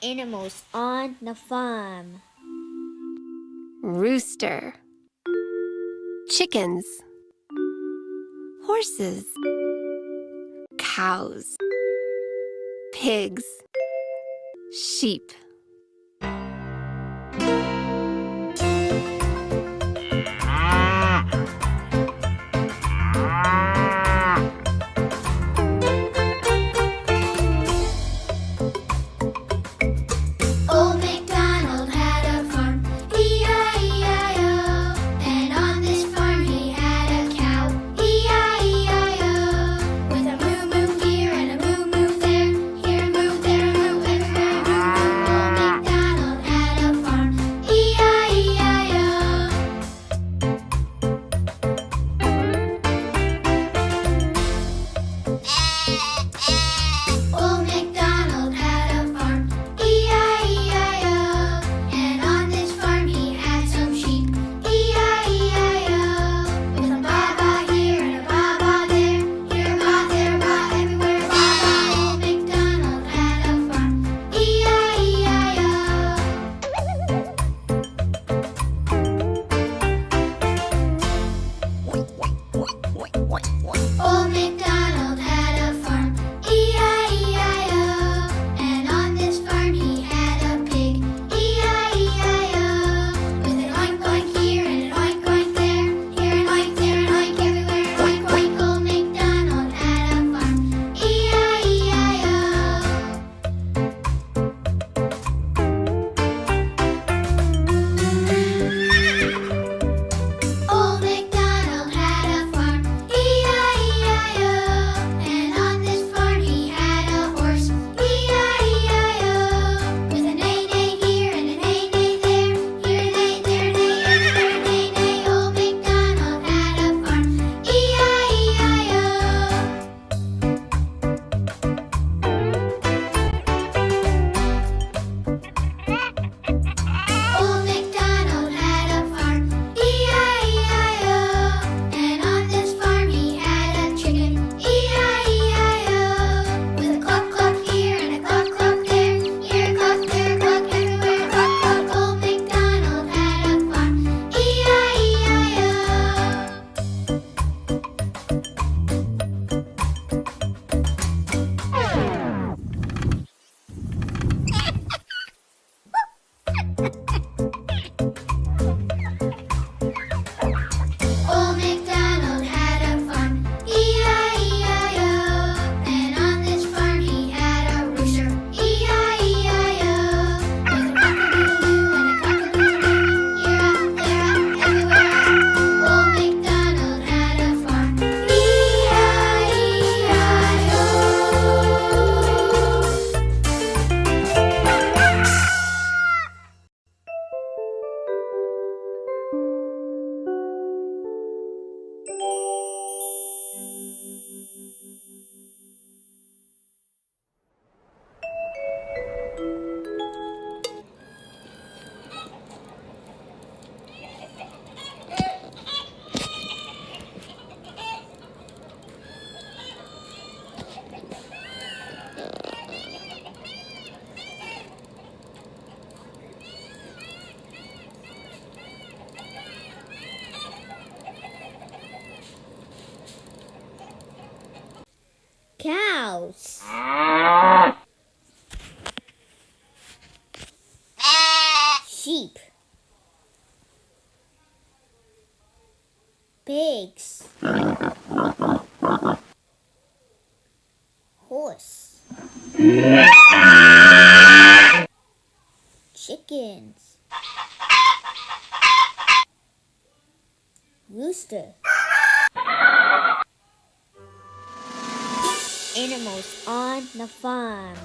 Animals on the farm. Rooster. Chickens. Horses. Cows. Pigs. Sheep. Old MacDonald had a farm, E-I-E-I-O. And on this farm he had a cow, E-I-E-I-O. With a moo-moo here and a moo-moo there, here a moo, there a moo, everywhere a moo-moo. Old MacDonald had a farm, E-I-E-I-O. Old MacDonald had a farm, E-I-E-I-O. And on this farm he had some sheep, E-I-E-I-O. With a baa-baa here and a baa-baa there, here a baa, there a baa, everywhere a baa-baa. Old MacDonald had a farm, E-I-E-I-O. Old MacDonald had a farm, E-I-E-I-O. And on this farm he had a pig, E-I-E-I-O. With an oink oink here and an oink oink there, here an oink, there an oink, everywhere an oink oink. Old MacDonald had a farm, E-I-E-I-O. Old MacDonald had a farm, E-I-E-I-O. And on this farm he had a horse, E-I-E-I-O. With a neigh-neigh here and a neigh-neigh there, here a neigh, there a neigh, everywhere a neigh-neigh. Old MacDonald had a farm, E-I-E-I-O. Old MacDonald had a farm, E-I-E-I-O. And on this farm he had a chicken, E-I-E-I-O. With a cluck cluck here and a cluck cluck there, here a cluck, there a cluck, everywhere a cluck cluck. Old MacDonald had a farm, E-I-E-I-O. Old MacDonald had a farm, E-I-E-I-O. And on this farm he had a rooster, E-I-E-I-O. With a cock-a-doodle-doo and a cock-a-doodle-doo, here up, there up, everywhere up. Old MacDonald had a farm, E-I-E-I-O. Cows. Sheep. Pigs. Horse. Chickens. Rooster. Animals on the farm.